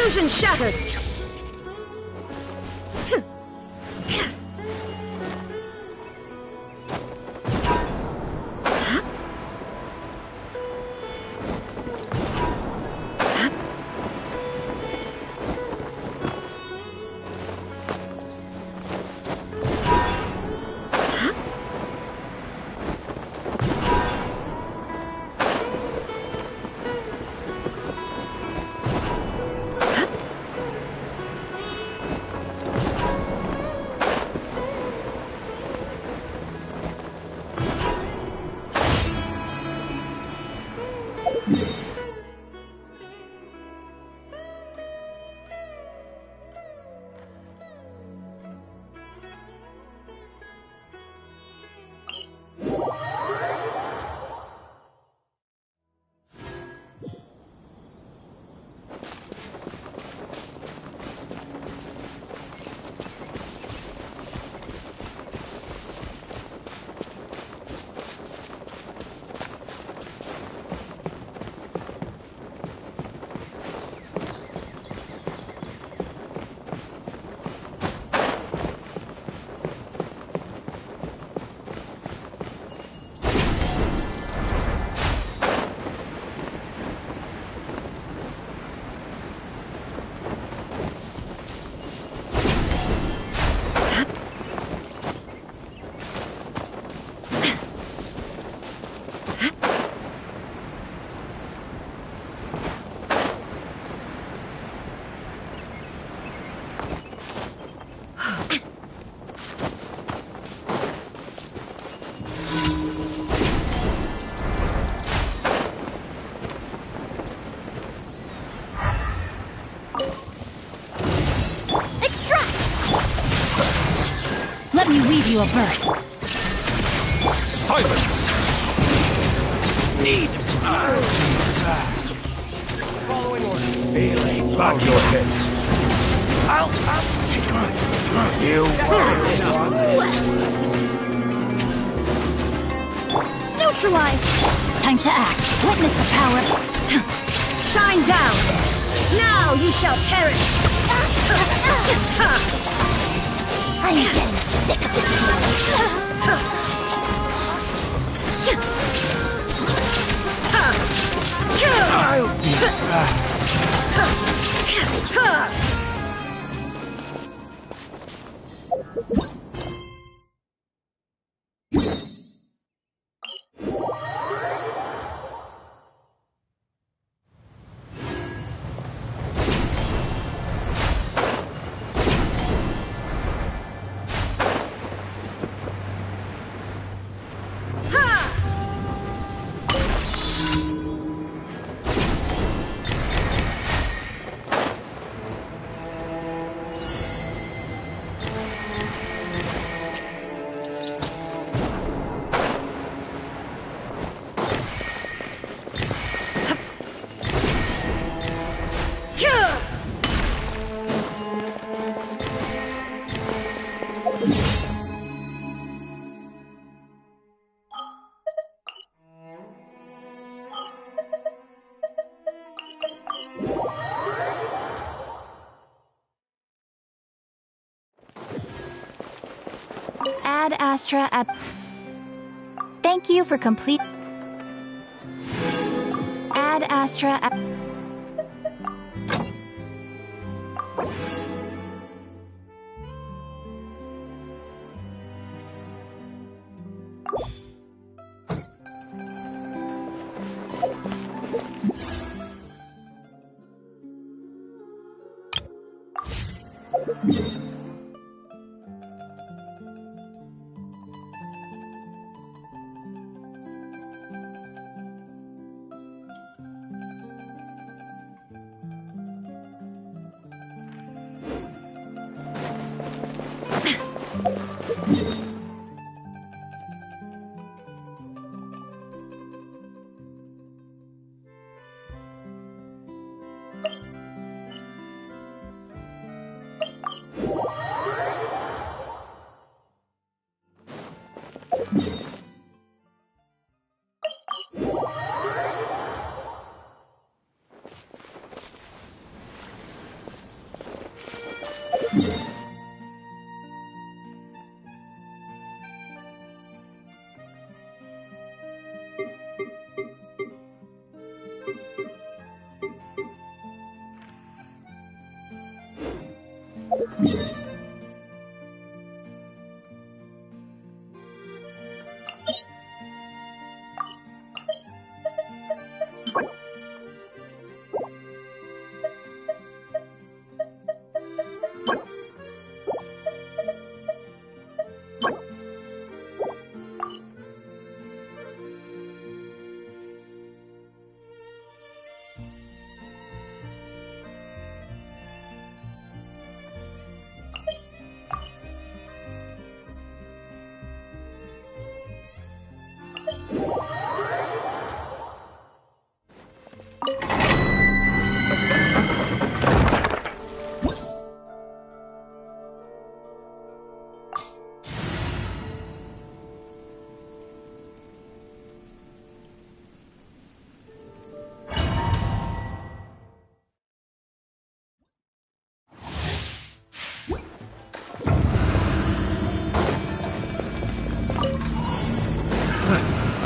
Illusion shattered! Let me weave you a verse. Silence! Need. Following orders. Feeling back your head. I'll take on it. You want this. Neutralize! Time to act. Witness the power. Shine down! Now you shall perish! I'm getting sick of this I'll be back. Ad Astra app. Thank you for complete. Ad Astra app.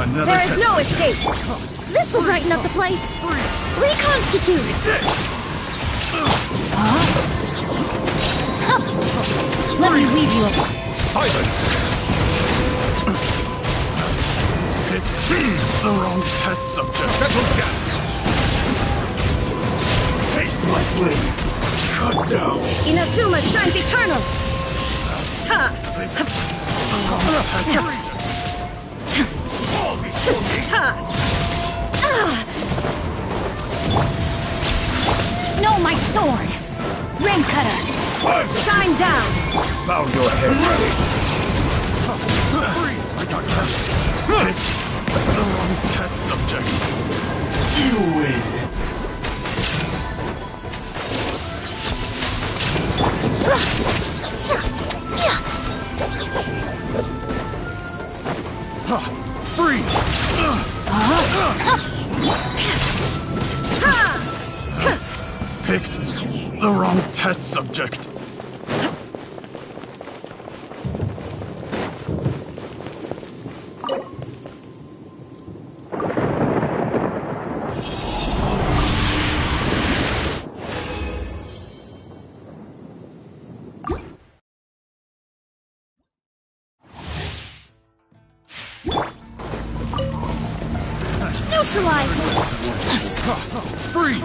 Another There is test no subject. escape! This'll brighten up the place. Reconstitute. Let me weave you up. Silence! Pick the wrong test subject. Settle down! Taste my blade. Cut down. Inazuma shines eternal! Ha! Ha! No, my sword. Ring cutter. Shine down! Bow your head. I got cast. Pick the wrong test subject. You win. Free! Picked the wrong test subject. Neutralize. Free!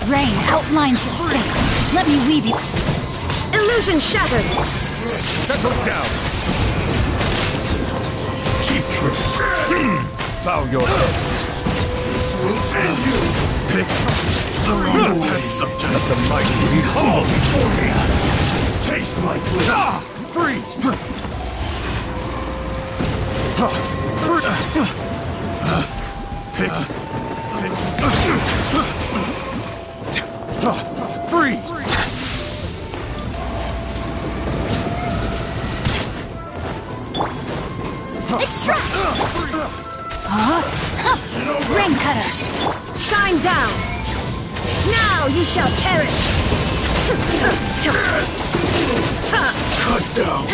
Rain outlines your fate. Let me weave you. Illusion shattered! Settle down! Cheap tricks! Bow your head! This will end you! Pick the wrong test subject! Let the mighty be humble before me! Taste my blade! Freeze! Pick! Freeze! Extract! Ring cutter! Shine down! Now you shall perish! Cut down!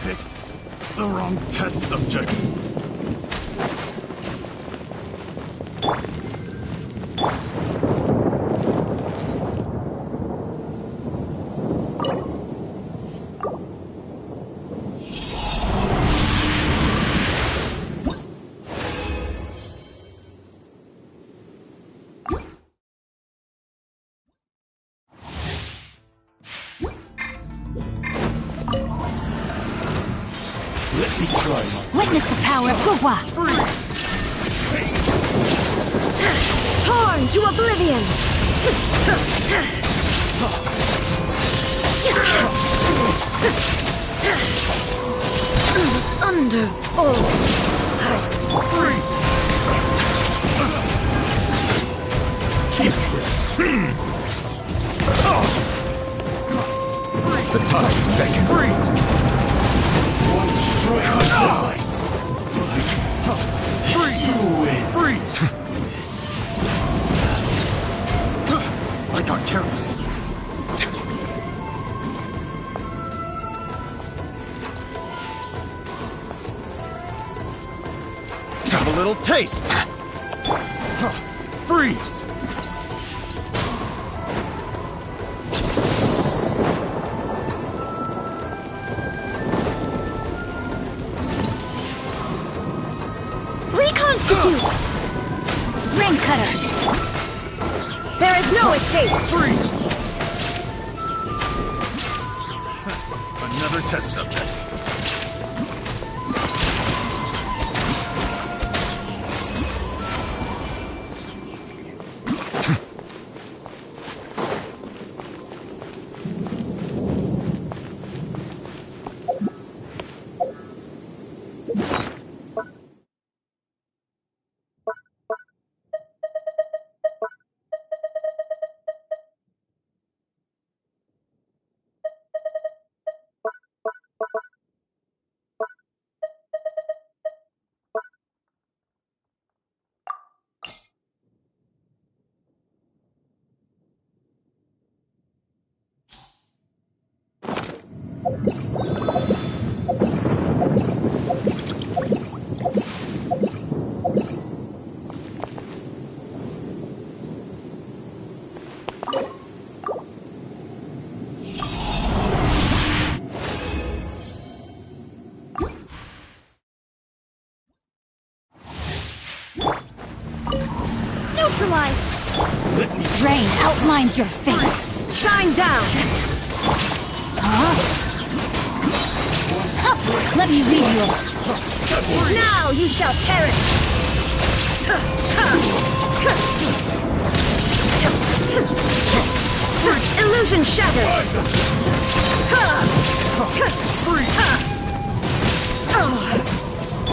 Picked the wrong test subject. Let me try my... Witness the power of Gugwa. Torn to oblivion! Under full Free! Cheap tricks! The tide's beckoning. Free! One strike! Free! You win! Free! I got careless. Have a little taste. Freeze! Reconstitute! Ring cutter! There is no escape! Freeze! Another test subject. Neutralize! Rain outlines your fate. Shine down! Huh? Let me lead you. Now you shall perish! Illusion shattered!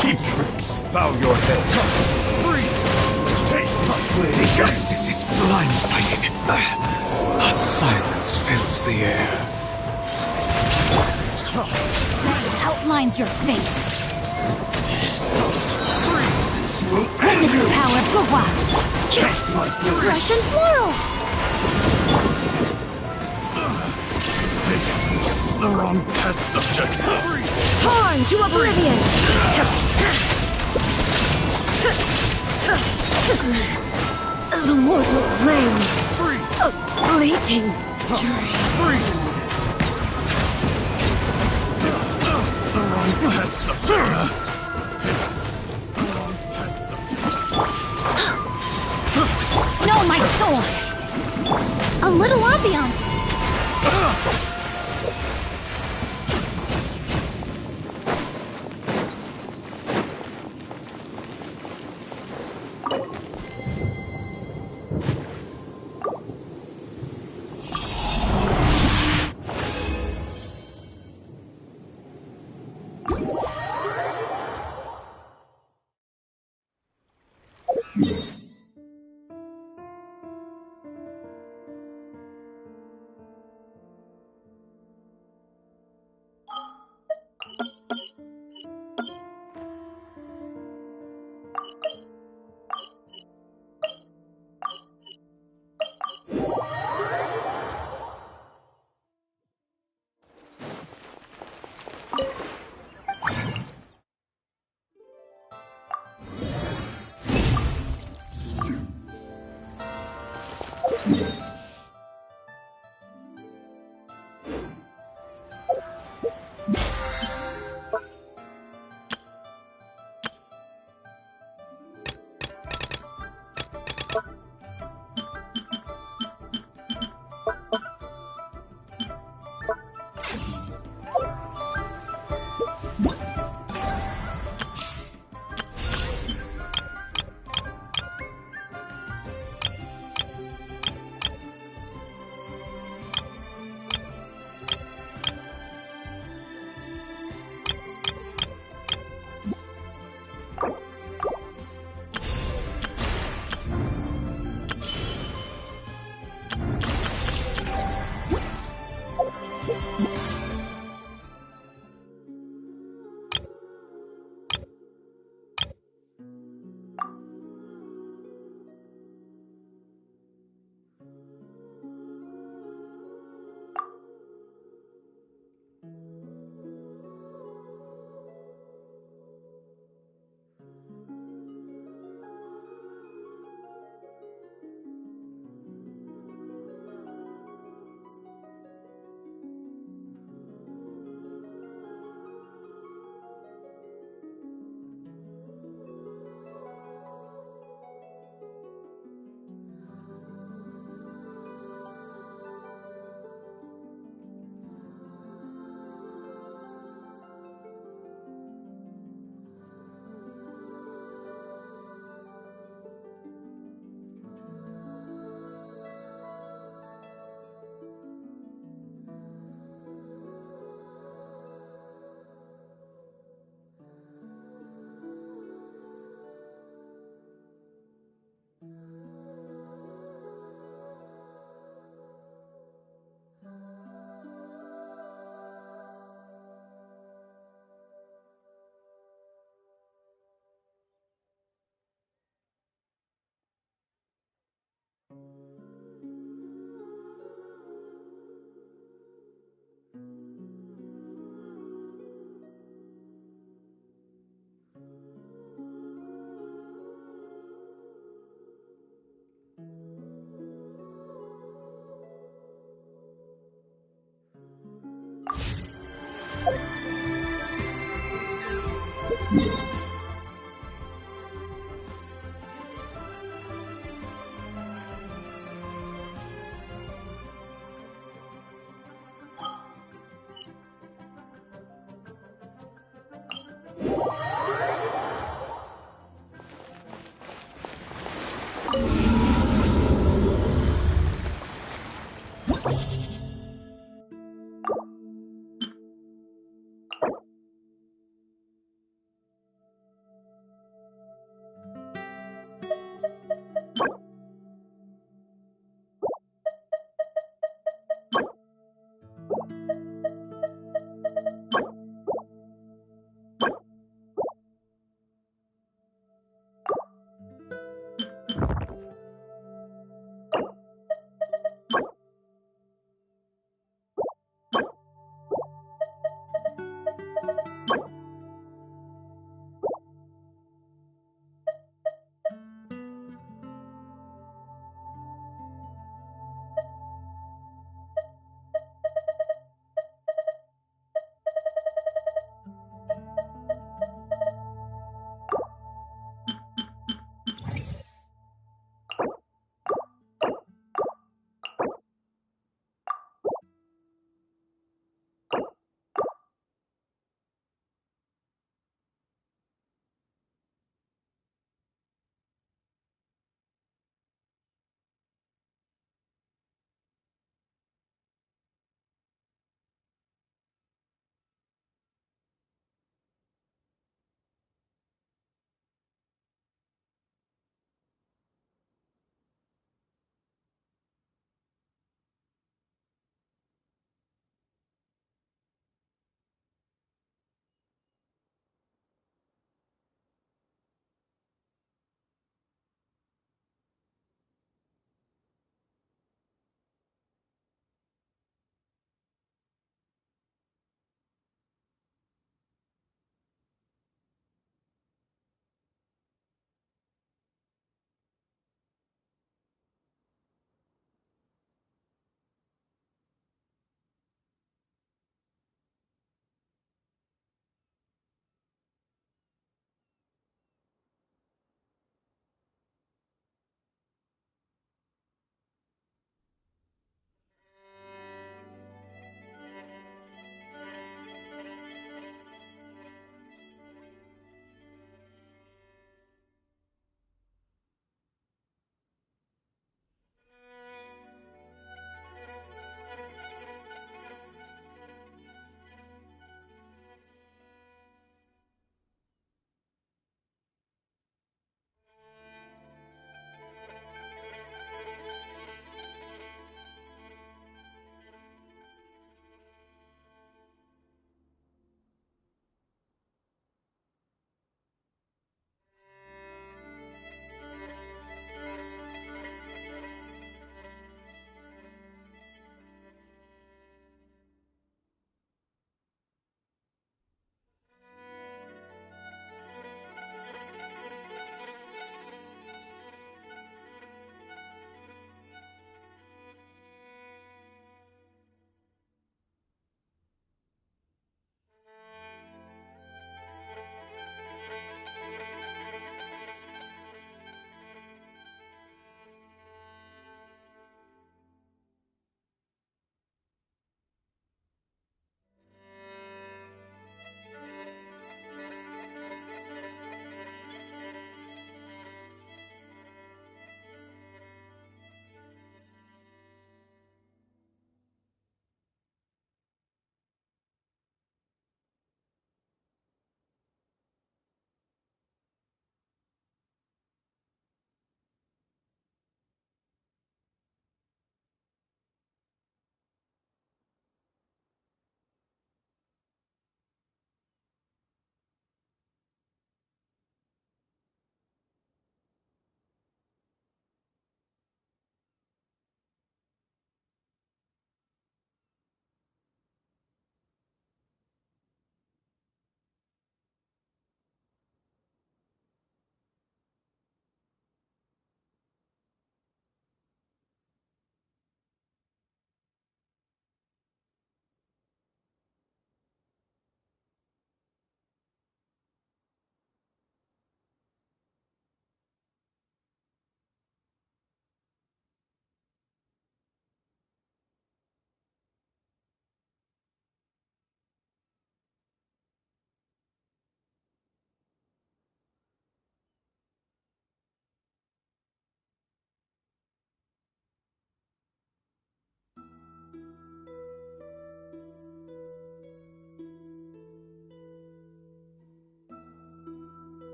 Cheap tricks! Bow your head! Breathe! Taste my blade! Justice is blindsided. A silence fills the air. Rain outlines your fate. Swoop Witness the power of Gua. Taste my blade! Russian floral! The wrong path, subject! Torn to oblivion! The mortal flame! A fleeting dream! The wrong path, subject! Know my soul. A little ambiance!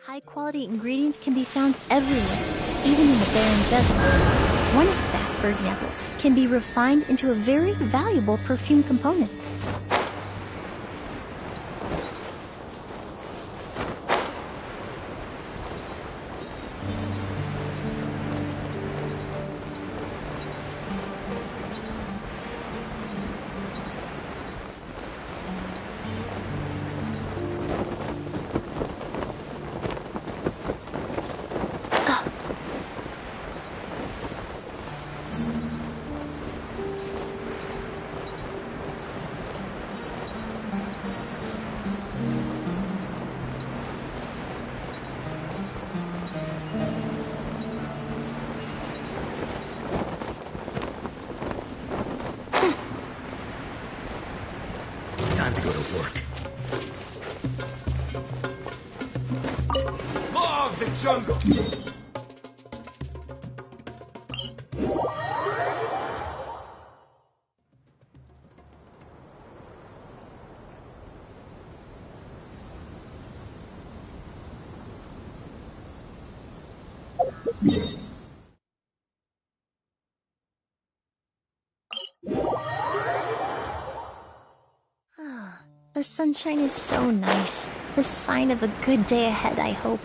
High-quality ingredients can be found everywhere, even in the barren desert. One that, for example, can be refined into a very valuable perfume component. Time to go to work. Law of the jungle! The sunshine is so nice. The sign of a good day ahead, I hope.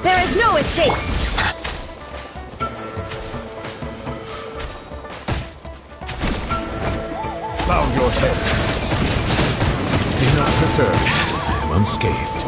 There is no escape! Bow your head. Be not perturbed. I am unscathed.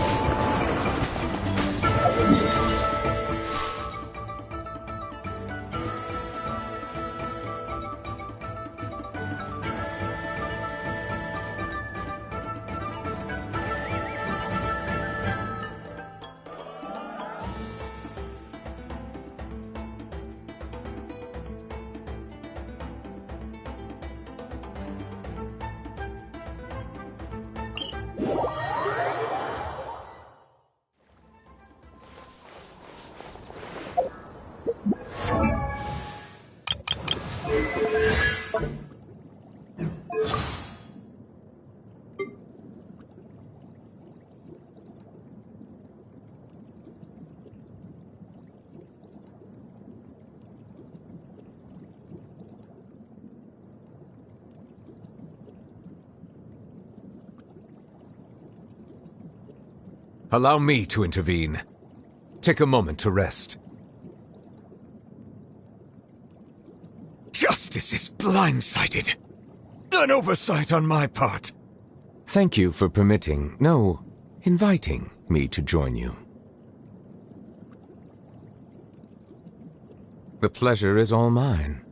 Allow me to intervene. Take a moment to rest. Justice is blindsided. An oversight on my part. Thank you for permitting, no, inviting me to join you. The pleasure is all mine.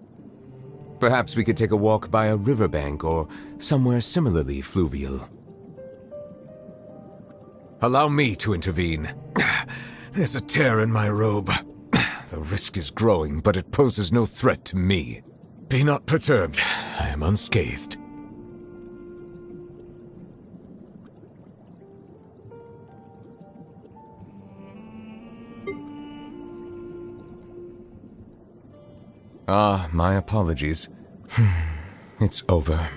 Perhaps we could take a walk by a riverbank or somewhere similarly fluvial. Allow me to intervene. There's a tear in my robe. The risk is growing, but it poses no threat to me. Be not perturbed. I am unscathed. Ah, my apologies. It's over.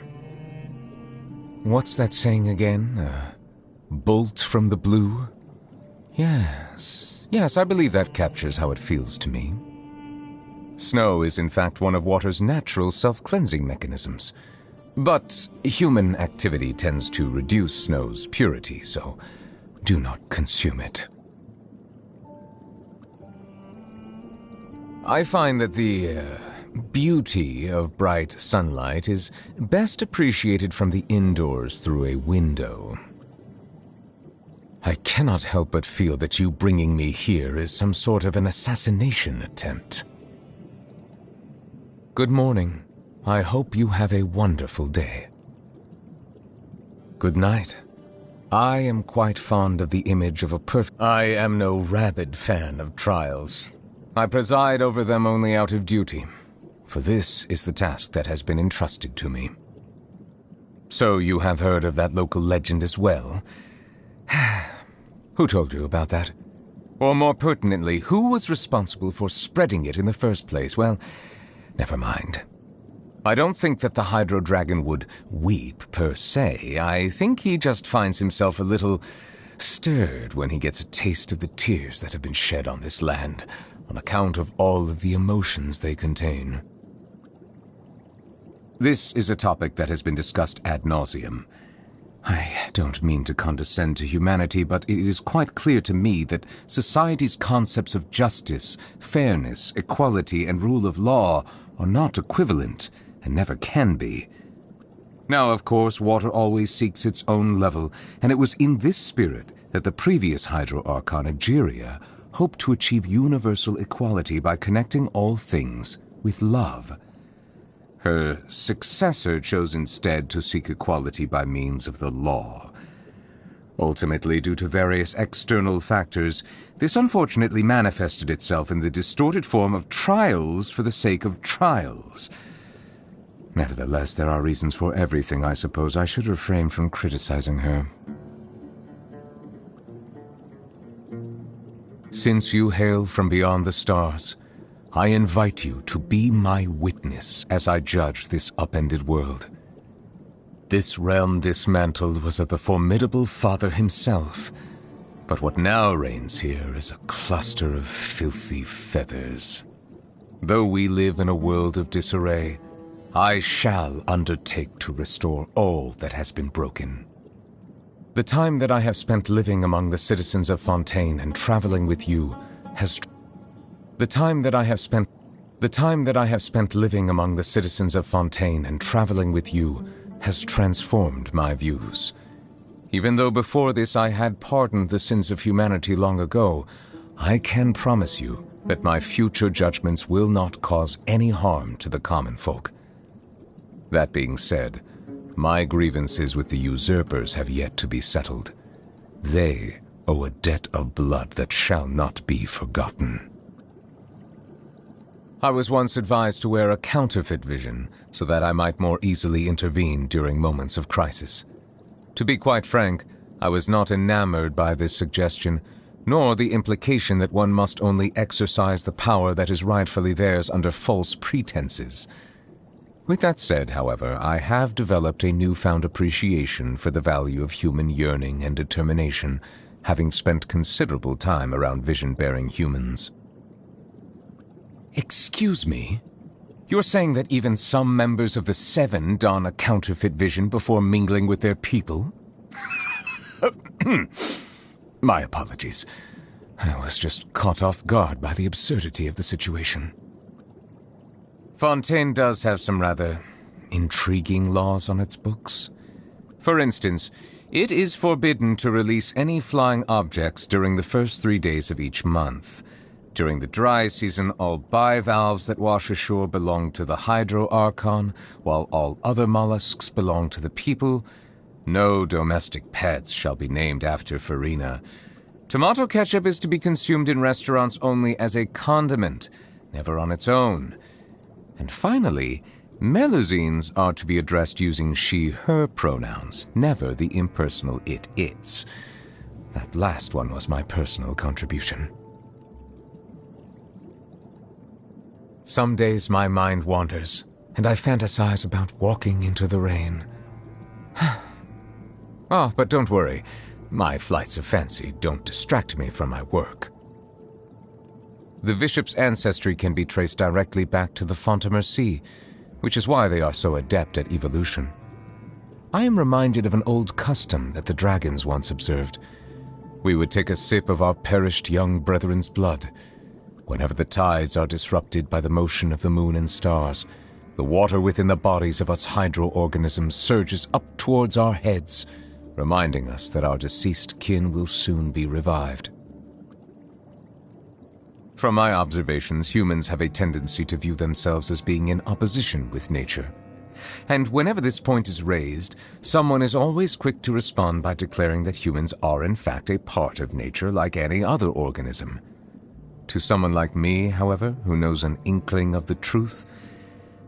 What's that saying again? Bolt from the blue? Yes, I believe that captures how it feels to me. Snow is in fact one of water's natural self-cleansing mechanisms. But human activity tends to reduce snow's purity, so do not consume it. I find that the beauty of bright sunlight is best appreciated from the indoors through a window. I cannot help but feel that you bringing me here is some sort of an assassination attempt. Good morning. I hope you have a wonderful day. Good night. I am quite fond of the image of a perfect... I am no rabid fan of trials. I preside over them only out of duty, for this is the task that has been entrusted to me. So you have heard of that local legend as well? Who told you about that? Or more pertinently, who was responsible for spreading it in the first place? Well, never mind. I don't think that the Hydro Dragon would weep, per se. I think he just finds himself a little stirred when he gets a taste of the tears that have been shed on this land, on account of all of the emotions they contain. This is a topic that has been discussed ad nauseum. I don't mean to condescend to humanity, but it is quite clear to me that society's concepts of justice, fairness, equality, and rule of law are not equivalent, and never can be. Now, of course, water always seeks its own level, and it was in this spirit that the previous Hydro Archon, Egeria, hoped to achieve universal equality by connecting all things with love. Her successor chose instead to seek equality by means of the law. Ultimately, due to various external factors, this unfortunately manifested itself in the distorted form of trials for the sake of trials. Nevertheless, there are reasons for everything. I suppose I should refrain from criticizing her. Since you hail from beyond the stars, I invite you to be my witness as I judge this upended world. This realm dismantled was of the formidable Father himself, but what now reigns here is a cluster of filthy feathers. Though we live in a world of disarray, I shall undertake to restore all that has been broken. The time that I have spent living among the citizens of Fontaine and traveling with you has... The time that I have spent living among the citizens of Fontaine and traveling with you has transformed my views. Even though before this I had pardoned the sins of humanity long ago, I can promise you that my future judgments will not cause any harm to the common folk. That being said, my grievances with the usurpers have yet to be settled. They owe a debt of blood that shall not be forgotten. I was once advised to wear a counterfeit vision so that I might more easily intervene during moments of crisis. To be quite frank, I was not enamored by this suggestion, nor the implication that one must only exercise the power that is rightfully theirs under false pretenses. With that said, however, I have developed a newfound appreciation for the value of human yearning and determination, having spent considerable time around vision-bearing humans. Excuse me? You're saying that even some members of the Seven don a counterfeit vision before mingling with their people? My apologies. I was just caught off guard by the absurdity of the situation. Fontaine does have some rather intriguing laws on its books. For instance, it is forbidden to release any flying objects during the first 3 days of each month. During the dry season, all bivalves that wash ashore belong to the Hydro Archon, while all other mollusks belong to the people. No domestic pets shall be named after Farina. Tomato ketchup is to be consumed in restaurants only as a condiment, never on its own. And finally, Melusines are to be addressed using she/her pronouns, never the impersonal it/its. That last one was my personal contribution. Some days my mind wanders, and I fantasize about walking into the rain. Oh, but don't worry. My flights of fancy don't distract me from my work. The bishop's ancestry can be traced directly back to the Fontamer Sea, which is why they are so adept at evolution. I am reminded of an old custom that the dragons once observed. We would take a sip of our perished young brethren's blood. Whenever the tides are disrupted by the motion of the moon and stars, the water within the bodies of us hydro-organisms surges up towards our heads, reminding us that our deceased kin will soon be revived. From my observations, humans have a tendency to view themselves as being in opposition with nature. And whenever this point is raised, someone is always quick to respond by declaring that humans are in fact a part of nature like any other organism. To someone like me, however, who knows an inkling of the truth,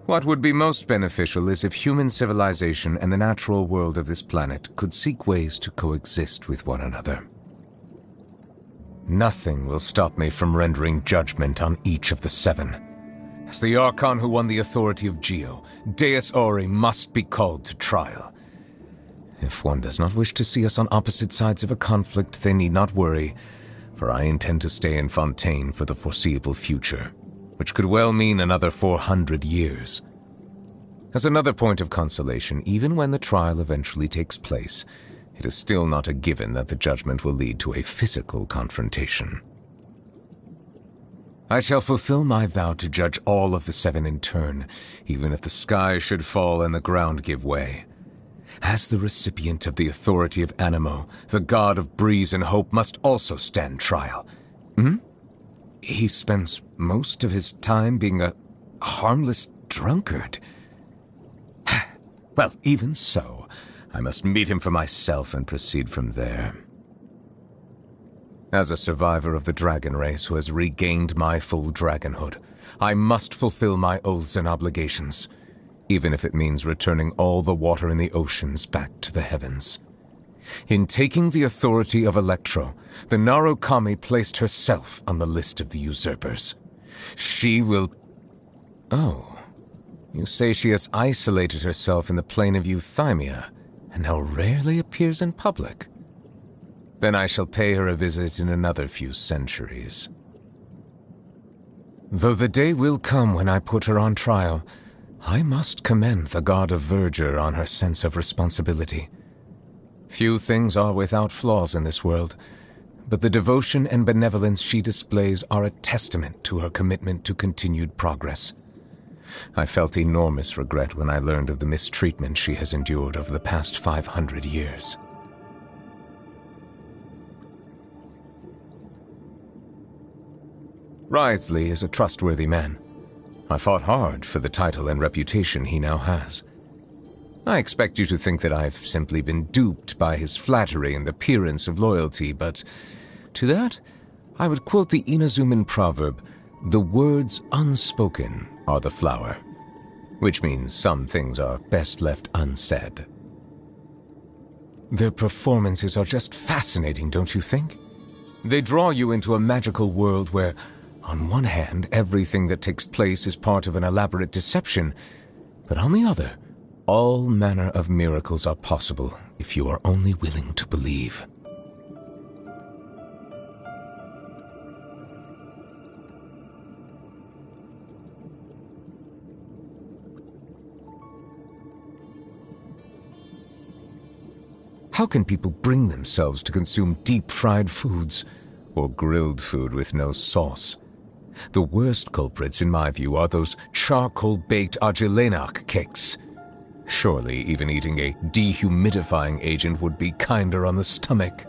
what would be most beneficial is if human civilization and the natural world of this planet could seek ways to coexist with one another. Nothing will stop me from rendering judgment on each of the seven. As the Archon who won the authority of Geo, Deus Ori must be called to trial. If one does not wish to see us on opposite sides of a conflict, they need not worry, for I intend to stay in Fontaine for the foreseeable future, which could well mean another 400 years. As another point of consolation, even when the trial eventually takes place, it is still not a given that the judgment will lead to a physical confrontation. I shall fulfill my vow to judge all of the seven in turn, even if the sky should fall and the ground give way. As the recipient of the authority of Animo, the god of breeze and hope must also stand trial. He spends most of his time being a harmless drunkard. Well, even so, I must meet him for myself and proceed from there. As a survivor of the dragon race who has regained my full dragonhood, I must fulfill my oaths and obligations, even if it means returning all the water in the oceans back to the heavens. In taking the authority of Electro, the Narukami placed herself on the list of the usurpers. She will... Oh, you say she has isolated herself in the plane of Euthymia, and now rarely appears in public. Then I shall pay her a visit in another few centuries. Though the day will come when I put her on trial, I must commend the god of verdure on her sense of responsibility. Few things are without flaws in this world, but the devotion and benevolence she displays are a testament to her commitment to continued progress. I felt enormous regret when I learned of the mistreatment she has endured over the past 500 years. Wriothesley is a trustworthy man. I fought hard for the title and reputation he now has. I expect you to think that I've simply been duped by his flattery and appearance of loyalty, but to that, I would quote the Inazuman proverb, "The words unspoken are the flower," which means some things are best left unsaid. Their performances are just fascinating, don't you think? They draw you into a magical world where, on one hand, everything that takes place is part of an elaborate deception, but on the other, all manner of miracles are possible if you are only willing to believe. How can people bring themselves to consume deep-fried foods or grilled food with no sauce? The worst culprits, in my view, are those charcoal-baked Argilenac cakes. Surely even eating a dehumidifying agent would be kinder on the stomach.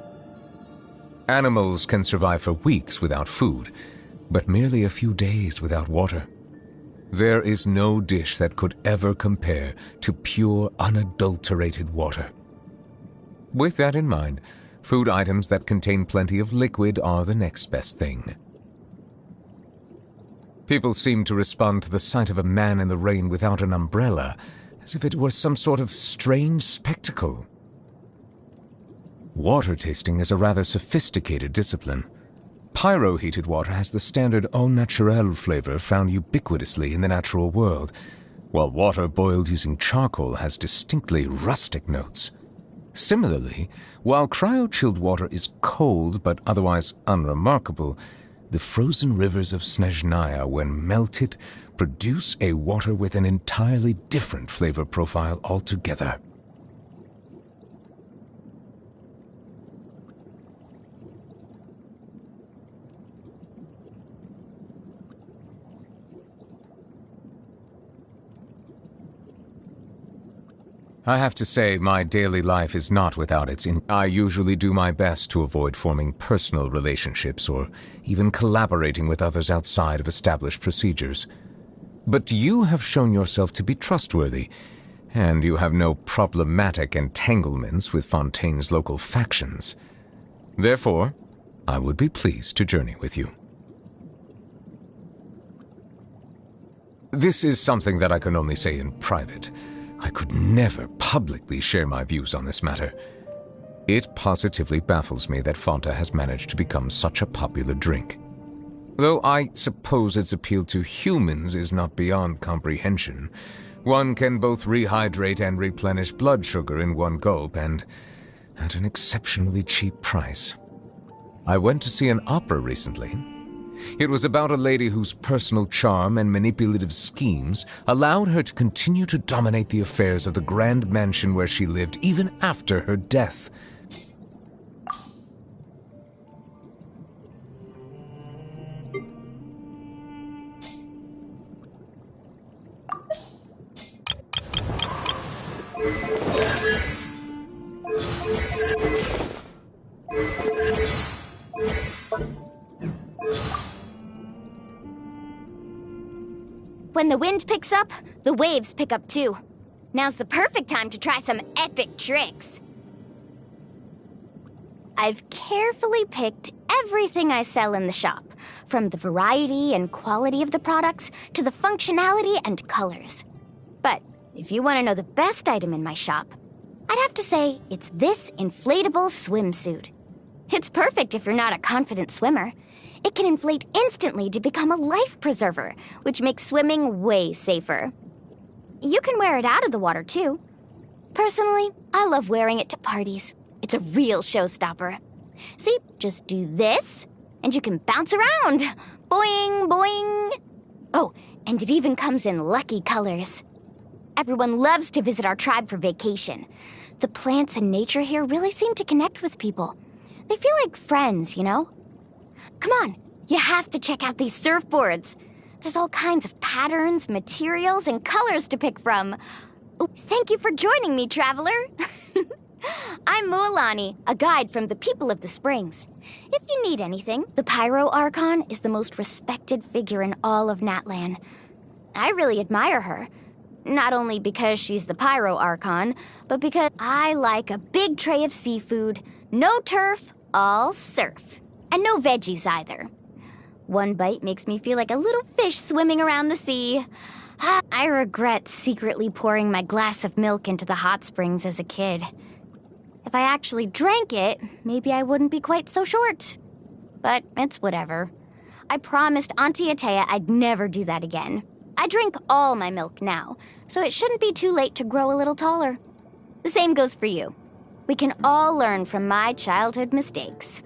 Animals can survive for weeks without food, but merely a few days without water. There is no dish that could ever compare to pure, unadulterated water. With that in mind, Food items that contain plenty of liquid are the next best thing. People seem to respond to the sight of a man in the rain without an umbrella as if it were some sort of strange spectacle. Water tasting is a rather sophisticated discipline. Pyro-heated water has the standard au naturel flavor found ubiquitously in the natural world, while water boiled using charcoal has distinctly rustic notes. Similarly, while cryo-chilled water is cold but otherwise unremarkable, the frozen rivers of Snezhnaya, when melted, produce a water with an entirely different flavor profile altogether. I have to say, my daily life is not without its I usually do my best to avoid forming personal relationships or even collaborating with others outside of established procedures. But you have shown yourself to be trustworthy, and you have no problematic entanglements with Fontaine's local factions. Therefore, I would be pleased to journey with you. This is something that I can only say in private. I could never publicly share my views on this matter. It positively baffles me that Fanta has managed to become such a popular drink. Though I suppose its appeal to humans is not beyond comprehension. One can both rehydrate and replenish blood sugar in one gulp, and at an exceptionally cheap price. I went to see an opera recently. It was about a lady whose personal charm and manipulative schemes allowed her to continue to dominate the affairs of the grand mansion where she lived even after her death. When the wind picks up, the waves pick up too. Now's the perfect time to try some epic tricks. I've carefully picked everything I sell in the shop, from the variety and quality of the products to the functionality and colors. But if you want to know the best item in my shop, I'd have to say it's this inflatable swimsuit. It's perfect if you're not a confident swimmer. It can inflate instantly to become a life preserver, which makes swimming way safer. You can wear it out of the water, too. Personally, I love wearing it to parties. It's a real showstopper. See, just do this, and you can bounce around. Boing, boing. Oh, and it even comes in lucky colors. Everyone loves to visit our tribe for vacation. The plants and nature here really seem to connect with people. They feel like friends, you know? Come on, you have to check out these surfboards. There's all kinds of patterns, materials, and colors to pick from. Oh, thank you for joining me, traveler. I'm Mualani, a guide from the people of the Springs. If you need anything, the Pyro Archon is the most respected figure in all of Natlan. I really admire her. Not only because she's the Pyro Archon, but because I like a big tray of seafood, no turf, all surf. And no veggies either. One bite makes me feel like a little fish swimming around the sea. I regret secretly pouring my glass of milk into the hot springs as a kid. If I actually drank it, maybe I wouldn't be quite so short. But it's whatever. I promised Auntie Atea I'd never do that again. I drink all my milk now, so it shouldn't be too late to grow a little taller. The same goes for you. We can all learn from my childhood mistakes.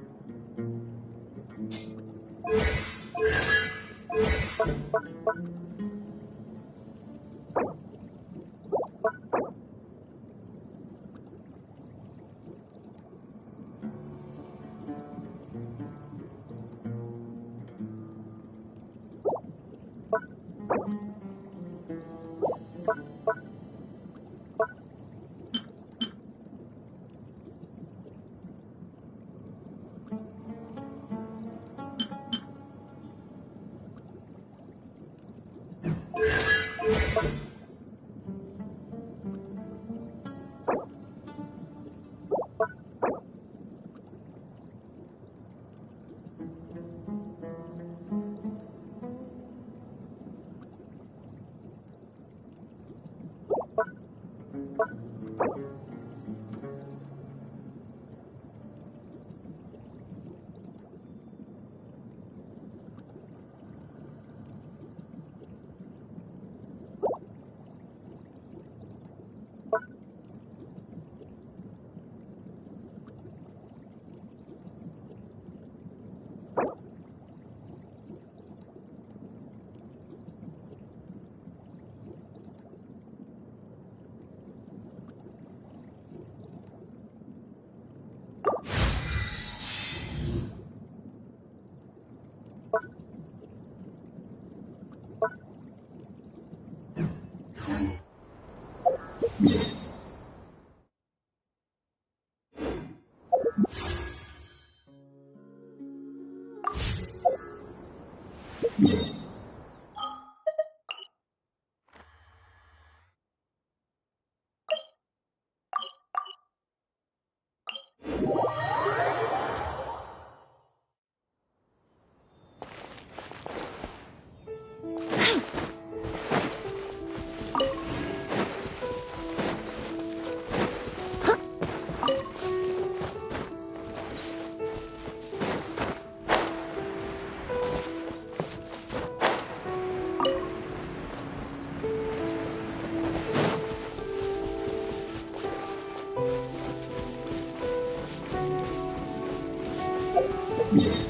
Yeah.